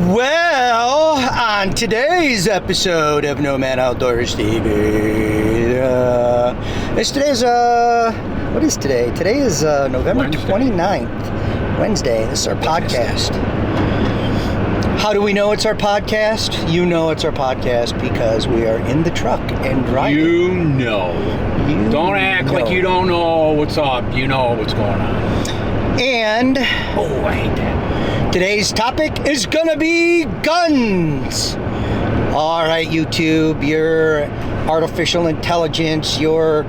Well, on today's episode of Nomad Outdoors TV, what is today? Today is November 29th, Wednesday. This is our podcast. How do we know it's our podcast? You know it's our podcast because we are in the truck and driving. You know. Don't act like you don't know what's up. You know what's going on. And Oh, I hate that. today's topic is gonna be guns. All right, YouTube, your artificial intelligence, your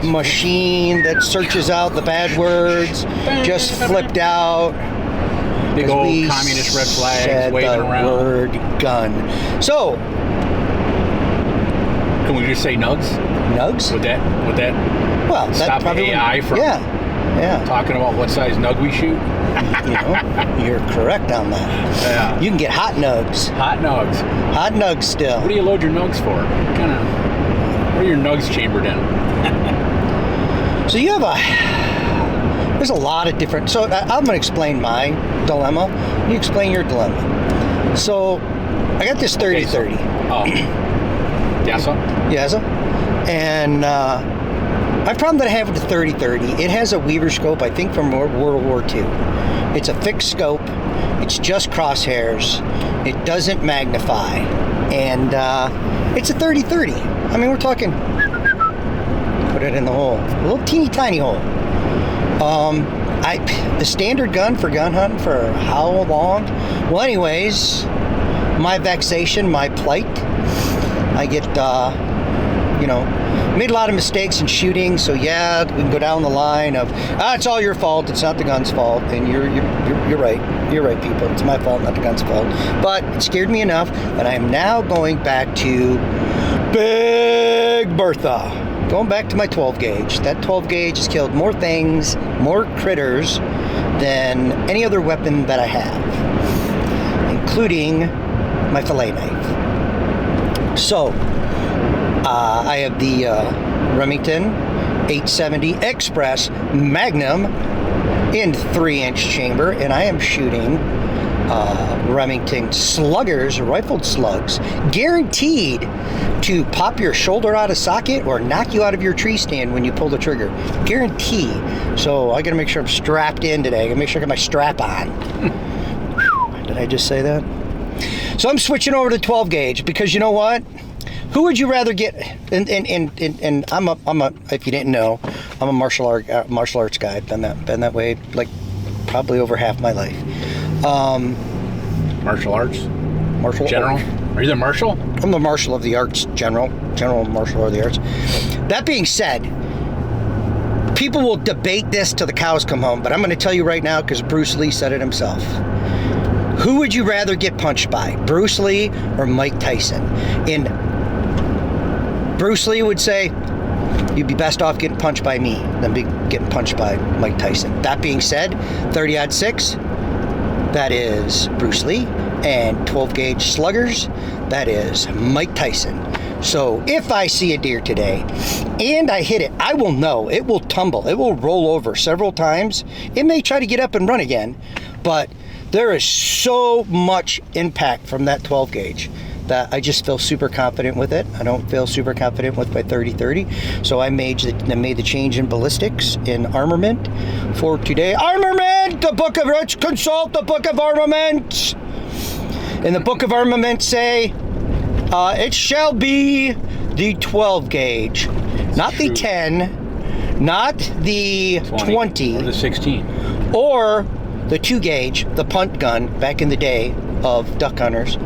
machine that searches out the bad words just flipped out. Big old communist red flags waving around. Word gun. So, can we just say nugs? nugs? Would that Well, that stop probably AI from yeah. talking about what size nug we shoot? You know, you're correct on that. Yeah. You can get hot nugs. Hot nugs. Hot nugs still. What do you load your nugs for? What are your nugs chambered in? So you have there's a lot of different, so I'm going to explain my dilemma. You explain your dilemma. So I got this 30-30. Oh. Yes, sir? Yes, sir. And my problem that I have with the 30-30, it has a Weaver scope, I think from World War II. It's a fixed scope. It's just crosshairs. It doesn't magnify. And it's a 30-30. I mean, we're talking, put it in the hole. A little teeny tiny hole. The standard gun for gun hunting for how long? Well, anyways, my vexation, my plight, I get, made a lot of mistakes in shooting, so yeah, we can go down the line of, it's all your fault, it's not the gun's fault, and you're right. You're right, people. It's my fault, not the gun's fault. But it scared me enough that I am now going back to Big Bertha. Going back to my 12 gauge. That 12 gauge has killed more things, more critters than any other weapon that I have, including my fillet knife. So, I have the Remington 870 Express Magnum in 3-inch chamber, and I am shooting Remington sluggers, rifled slugs, guaranteed to pop your shoulder out of socket or knock you out of your tree stand when you pull the trigger. Guarantee. So I gotta make sure I'm strapped in today. I gotta make sure I got my strap on. Did I just say that? So I'm switching over to 12 gauge because you know what? Who would you rather get? And I'm a if you didn't know, I'm a martial arts guy. Been that way like probably over half my life. Martial arts? Martial General? arts. Are you the marshal? I'm the marshal of the arts, general marshal of the arts. That being said, people will debate this till the cows come home, but I'm going to tell you right now because Bruce Lee said it himself. Who would you rather get punched by, Bruce Lee or Mike Tyson? And Bruce Lee would say, you'd be best off getting punched by me than getting punched by Mike Tyson. That being said, 30-06, that is Bruce Lee, and 12 gauge sluggers, that is Mike Tyson. So if I see a deer today and I hit it, I will know. It will tumble. It will roll over several times. It may try to get up and run again, but there is so much impact from that 12 gauge that I just feel super confident with it. I don't feel super confident with my 30-30. So I made the change in ballistics, in armament for today. Armament! The Book of Let's consult the Book of Armament. In the Book of Armament say, it shall be the 12 gauge. Not the 10, not the 20. Or the 16. Or the 2 gauge, the punt gun back in the day of duck hunters.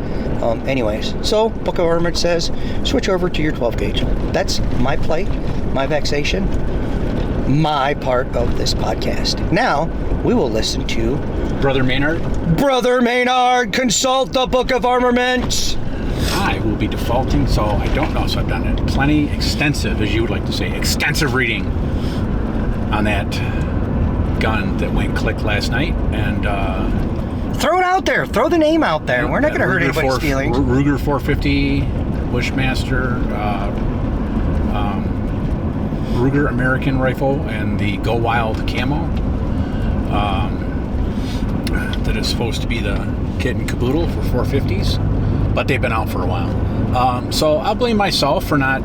Anyways, so Book of Armament says, switch over to your 12 gauge. That's my plight, my vexation, my part of this podcast. Now, we will listen to Brother Maynard. Brother Maynard, consult the Book of Armament. I will be defaulting, so I don't know. So I've done it plenty extensive, as you would like to say, extensive reading on that gun that went click last night. And throw it out there. Throw the name out there. We're not going to hurt anybody's feelings. Ruger 450, Bushmaster, Ruger American rifle, and the Go Wild camo. that is supposed to be the kit and caboodle for 450s, but they've been out for a while. So I'll blame myself for not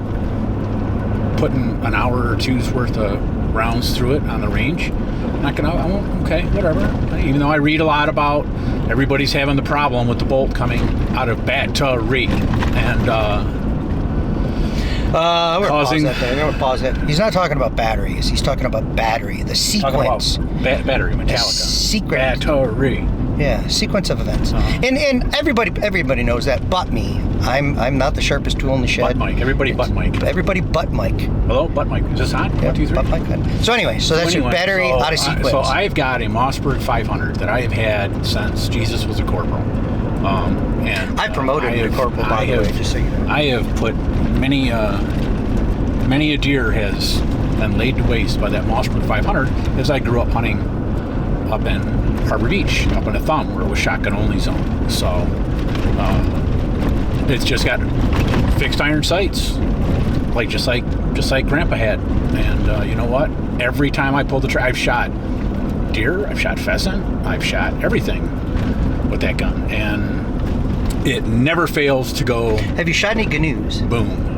putting an hour or two's worth of rounds through it on the range. I won't, okay, whatever. Even though I read a lot about everybody's having the problem with the bolt coming out of battery and we're causing. We're gonna pause that. He's not talking about batteries. He's talking about battery, the sequence. Battery, Metallica. Secret. Battery. Yeah, sequence of events. And everybody knows that, but me. I'm not the sharpest tool in the shed. Butt Mike. Everybody but Mike. Everybody but Mike. Hello, Butt Mike. Is this on? Yeah, 1, 2, 3. Butt Mike. So anyway, that's your battery out of sequence. So I've got a Mossberg 500 that I have had since Jesus was a corporal. And I promoted him to corporal, by the way, just so you know. I have put many a deer has been laid to waste by that Mossberg 500 as I grew up hunting up in Harbor Beach, up in a thumb where it was shotgun only zone. So it's just got fixed iron sights, just like Grandpa had. And you know what? Every time I pull the trigger, I've shot deer, I've shot pheasant, I've shot everything with that gun, and it never fails to go. Have you shot any gnu's? Boom.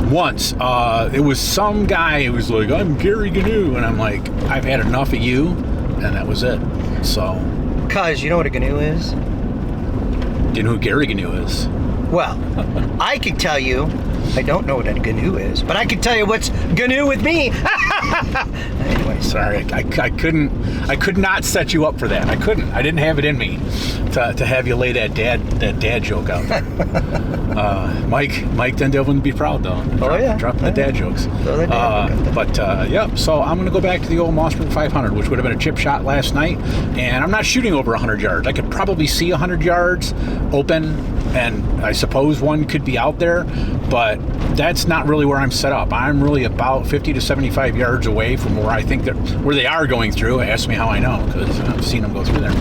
Once, it was some guy who was like, "I'm Gary Gnu," and I'm like, "I've had enough of you," and that was it. So, cause you know what a gnu is? Do you know who Gary Gnu is? Well, I can tell you, I don't know what a gnu is, but I can tell you what's gnu with me. Anyway, sorry, I could not set you up for that. I couldn't. I didn't have it in me to have you lay that dad joke out there. Mike Dendale wouldn't be proud though. Dropping the dad jokes. So I'm gonna go back to the old Mossberg 500, which would have been a chip shot last night, and I'm not shooting over 100 yards. I could probably see 100 yards open, and I suppose one could be out there, but that's not really where I'm set up. I'm really about 50 to 75 yards away from where I think where they are going through. Ask me how I know, because I've seen them go through there.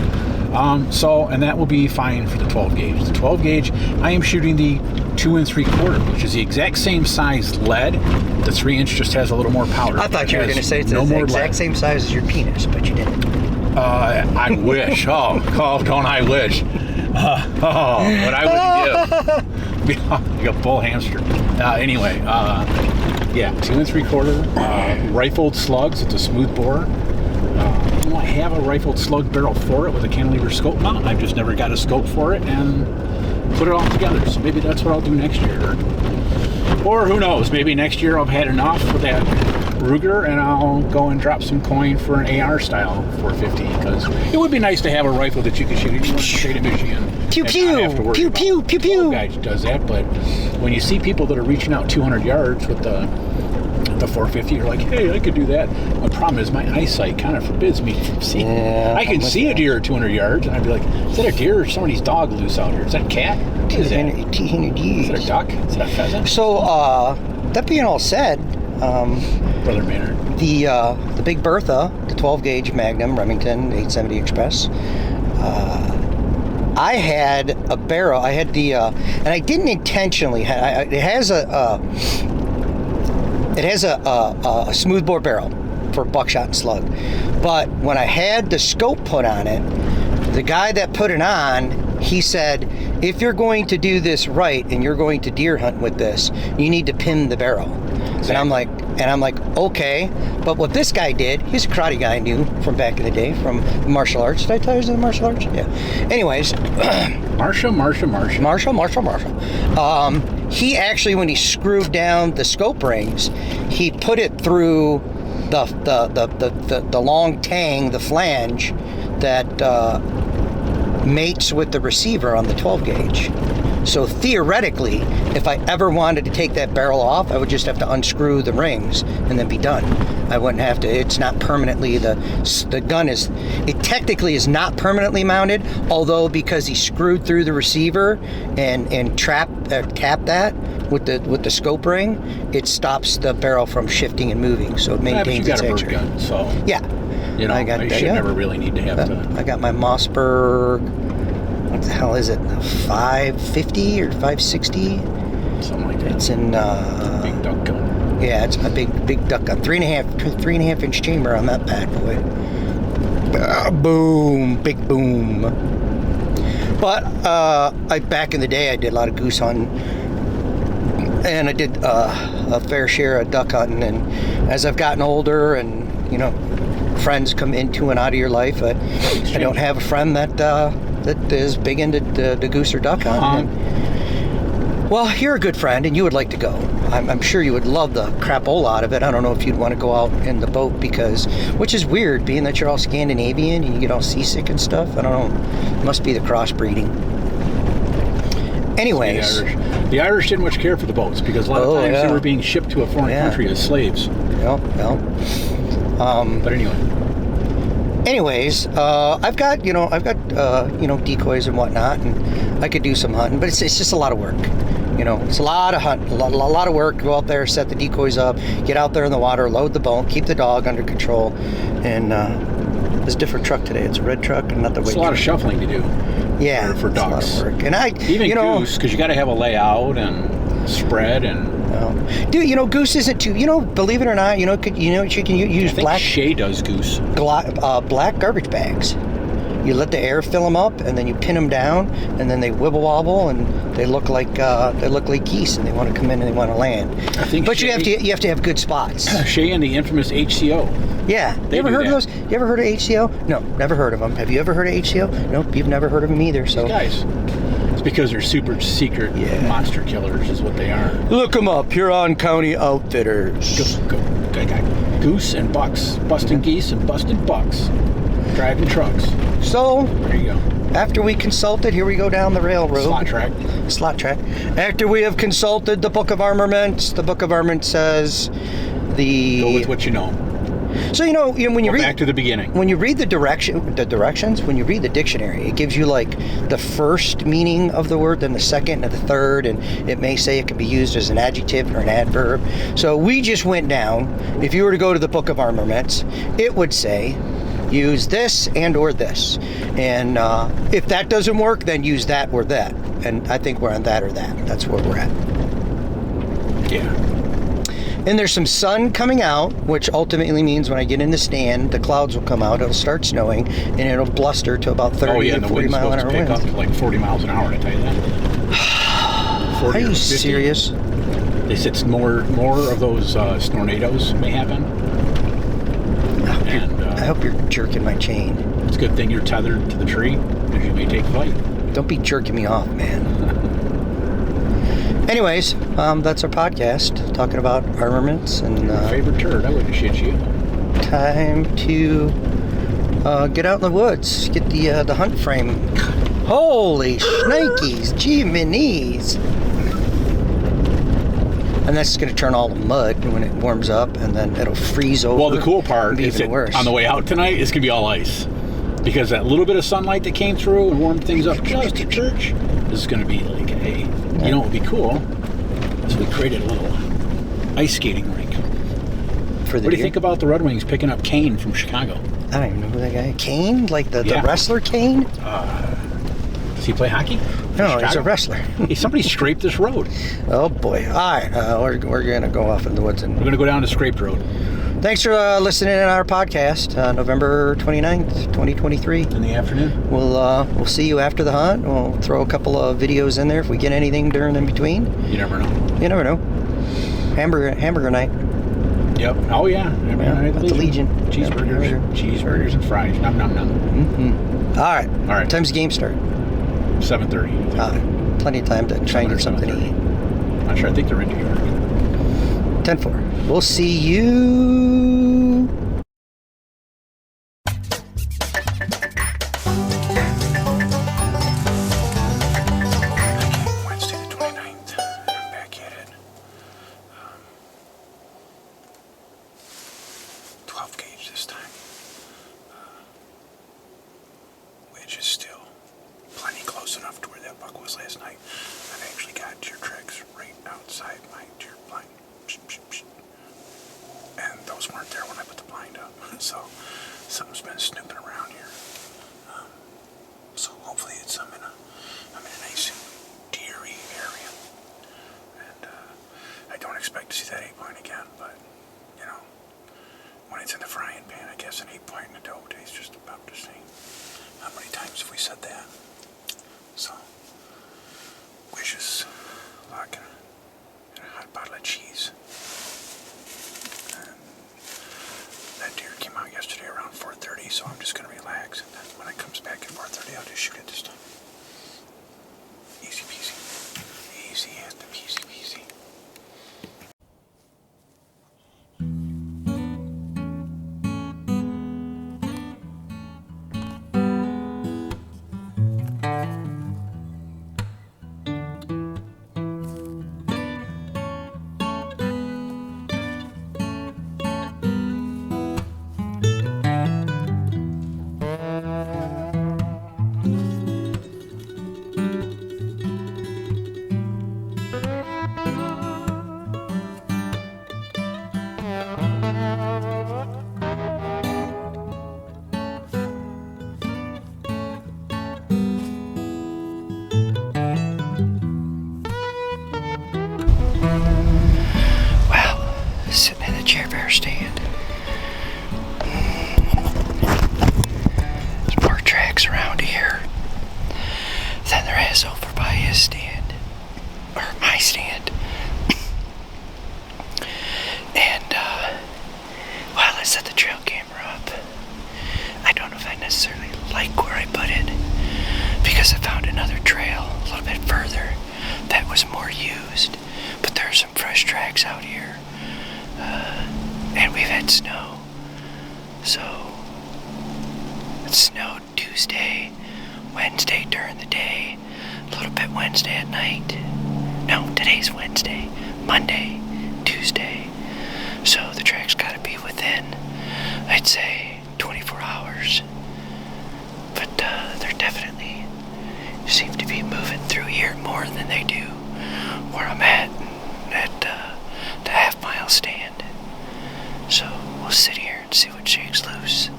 And that will be fine for the 12 gauge. The 12 gauge, I am shooting the 2 3/4, which is the exact same size lead. The 3-inch just has a little more powder. I thought you were going to say it's the exact same size as your penis, but you didn't. I wish. Oh, don't I wish. What I would give. Like a bull hamster. Anyway, 2 3/4 rifled slugs. It's a smooth bore. I have a rifled slug barrel for it with a cantilever scope mount. I've just never got a scope for it and put it all together. So maybe that's what I'll do next year. Or who knows, maybe next year I've had enough with that Ruger and I'll go and drop some coin for an AR style 450, because it would be nice to have a rifle that you could shoot anywhere in the state of Michigan. Pew pew, pew pew, pew pew. Guy does that, but when you see people that are reaching out 200 yards with the 450, you're like, hey, I could do that. The problem is my eyesight kind of forbids me from seeing. Yeah, I can see a deer at 200 yards, and I'd be like, is that a deer or somebody's dog loose out here? Is that a cat? What is that? Is that a duck? Is that a pheasant? So, that being all said, Brother Maynard, the Big Bertha, the 12 gauge Magnum Remington 870 Express, I had a barrel. I had the, and I didn't intentionally. It has a smoothbore barrel for buckshot and slug. But when I had the scope put on it, the guy that put it on, he said, if you're going to do this right and you're going to deer hunt with this, you need to pin the barrel. Exactly. And I'm like, okay. But what this guy did, he's a karate guy I knew from back in the day, from martial arts. Did I tell you he was in the martial arts? Yeah. Anyways. Martial. He actually, when he screwed down the scope rings, he put it through the long tang, the flange that mates with the receiver on the 12 gauge. So theoretically, if I ever wanted to take that barrel off, I would just have to unscrew the rings and then be done. I wouldn't have to. It's not permanently, the gun is, it technically is not permanently mounted, although because he screwed through the receiver and tapped that with the scope ring, it stops the barrel from shifting and moving, so it maintains its bird integrity. gun, so yeah, you know, I should never really need to have to. I got my Mossberg. What the hell is it? 550 or 560? Something like that. It's in big duck gun. Yeah, it's my big duck gun. 3.5 inch chamber on that bad boy. Boom, big boom. But back in the day, I did a lot of goose hunting, and I did a fair share of duck hunting. And as I've gotten older, and friends come into and out of your life, I don't have a friend that is big into the goose or duck hunting. Well, you're a good friend, and you would like to go. I'm sure you would love the crapola out of it. I don't know if you'd want to go out in the boat which is weird, being that you're all Scandinavian and you get all seasick and stuff. I don't know. It must be the crossbreeding. Anyways. The Irish didn't much care for the boats because a lot of times they were being shipped to a foreign country as slaves. But anyways, I've got decoys and whatnot, and I could do some hunting, but it's just a lot of work. It's a lot of hunting, a lot of work. Go out there, set the decoys up, get out there in the water, load the boat, keep the dog under control. And it's a different truck today. It's a red truck and not the white. It's a lot of shuffling to do. Yeah, for ducks. It's a lot of work. And even goose, because you got to have a layout and spread and. Dude, goose isn't too. Believe it or not, you can use black. Shay does goose. Black garbage bags. You let the air fill them up, and then you pin them down, and then they wibble wobble, and they look like geese, and they want to come in and they want to land. But you have to have good spots. Shay and the infamous HCO. Yeah, you ever heard of those? You ever heard of HCO? No, never heard of them. Have you ever heard of HCO? Nope, you've never heard of them either. So these guys, it's because they're super secret monster killers, is what they are. Look them up, Huron County Outfitters. Goose and bucks, busting geese and busting bucks. Driving trucks. So, there you go. After we consulted, here we go down the railroad. Slot track. After we have consulted the Book of Armaments, the Book of Armament says Go with what you know. So when you read back to the beginning. When you read the directions, when you read the dictionary, it gives you like the first meaning of the word, then the second and the third, and it may say it can be used as an adjective or an adverb. So we just went down. If you were to go to the Book of Armaments, it would say use this and or this, and if that doesn't work, then use that or that. And I think we're on that or that. That's where we're at. Yeah. And there's some sun coming out, which ultimately means when I get in the stand, the clouds will come out, it'll start snowing, and it'll bluster to about 30 to 40 mile an hour winds. Up to like 40 miles an hour, I tell you that. Are you serious? They said more of those tornadoes may happen. I hope you're jerking my chain. It's a good thing you're tethered to the tree, because you may take flight. Don't be jerking me off, man. Anyways, that's our podcast, talking about armaments and... favorite turd, I wouldn't shit you. Time to get out in the woods, get the hunt frame. Holy shnikes, Jiminy's. And that's going to turn all the mud when it warms up, and then it'll freeze over. Well, the cool part is that on the way out tonight, it's going to be all ice. Because that little bit of sunlight that came through and warmed things up just to church is going to be like, hey, you know what would be cool? So we created a little ice skating rink. What do you think about the Red Wings picking up Kane from Chicago? I don't even know who that guy is. Kane? Like the wrestler Kane? Does he play hockey? No, he's a wrestler. Hey, somebody scraped this road. Oh, boy. All right. We're going to go off in the woods. We're going to go down the scraped road. Thanks for listening to our podcast, November 29th, 2023. In the afternoon. We'll see you after the hunt. We'll throw a couple of videos in there if we get anything during in between. You never know. You never know. Hamburger night. Yep. Oh, yeah. Night at the Legion. Cheeseburgers and fries. Nom, nom, nom. Mm-hmm. All right. Time's the game start? 7:30. Plenty of time to try and get something to eat. Not sure. I think they're in New York. 10-4. We'll see you. Wednesday the 29th. I'm back at it. 12 gauge this time. Which is still plenty close enough to where that buck was last night. I've actually got deer tracks right outside my deer blind. And those weren't there when I put the blind up. So something's been snooping around here. So hopefully I'm in a nice deery area. And I don't expect to see that 8-point again, but when it's in the frying pan, I guess an 8-point in the dough tastes just about the same. How many times have we said that? So, wishes like a hot bottle of cheese. And that deer came out yesterday around 4:30, so I'm just going to relax. And then when it comes back at 4:30, I'll just shoot it this time. Easy peasy. Easy and peasy peasy. Sitting in the chair bear stand. There's more tracks around here than there is over by his stand, or my stand. And while I set the trail camera up, I don't know if I necessarily like where I put it, because I found another trail a little bit further that was more used, but there are some fresh tracks out here. And we've had snow, so it snowed Tuesday, Wednesday during the day, a little bit Wednesday at night. No, today's Wednesday, Monday, Tuesday. So the track's got to be within, I'd say, 24 hours. But they're definitely seem to be moving through here more than they do where I'm at the half-mile stand. So we'll sit here and see what shakes loose.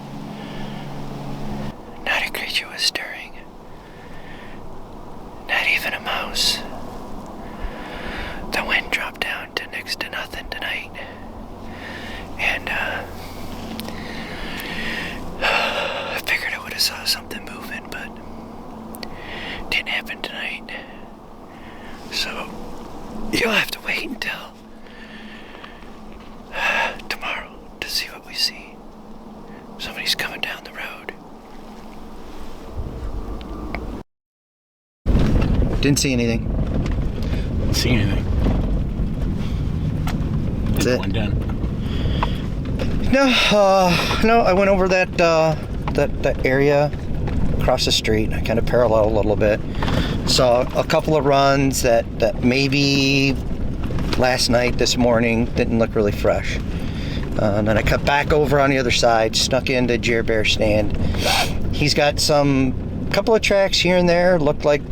Not a creature was stirring. Not even a mouse. The wind dropped down to next to nothing tonight. And I figured I would have saw something moving, but didn't happen tonight. So you'll have to wait until tomorrow to see what we see. Somebody's coming down the road. Didn't see anything. Didn't see anything. That's it. One done. No, I went over that area across the street. I kind of paralleled a little bit. Saw a couple of runs that maybe last night, this morning, didn't look really fresh. And then I cut back over on the other side, snuck into Jer Bear stand. He's got couple of tracks here and there. Looked like,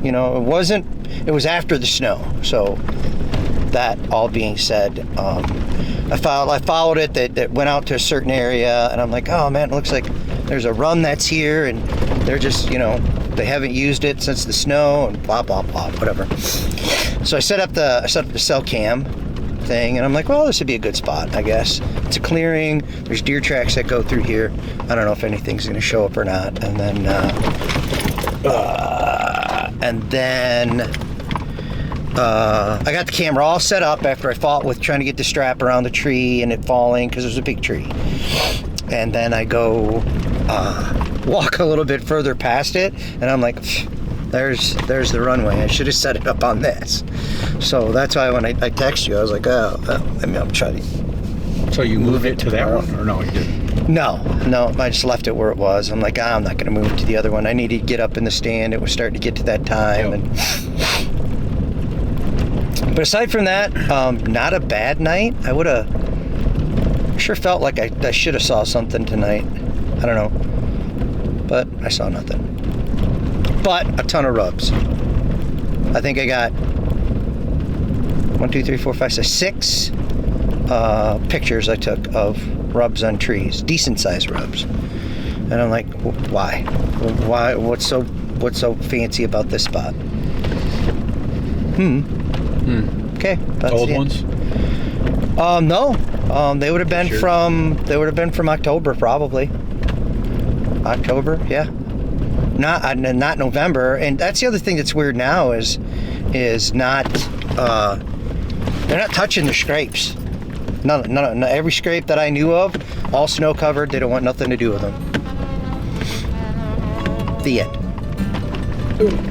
it was after the snow. So that all being said, I followed it that went out to a certain area, and I'm like, oh man, it looks like there's a run that's here, and they're just, they haven't used it since the snow, and blah blah blah, whatever. So I set up the cell cam thing, and I'm like, well, this would be a good spot, I guess. It's a clearing. There's deer tracks that go through here. I don't know if anything's going to show up or not. And then I got the camera all set up after I fought with trying to get the strap around the tree and it falling because it was a big tree. And then I go walk a little bit further past it, and I'm like, there's the runway. I should have set it up on this. So that's why when I text you, I was like, I'm trying to. So you move it to that one, or no, you didn't? No, I just left it where it was. I'm like, I'm not going to move it to the other one. I needed to get up in the stand. It was starting to get to that time. But aside from that, not a bad night. I would have sure felt like I should have saw something tonight. I don't know. But I saw nothing. But a ton of rubs. I think I got 6 pictures I took of rubs on trees, decent sized rubs. And I'm like, why? What's so fancy about this spot? Okay. Old ones? No. They would have been Sure. from October, probably. October, yeah. Not November. And that's the other thing that's weird now is not they're not touching the scrapes. None. Every scrape that I knew of, all snow covered. They don't want nothing to do with them. The end.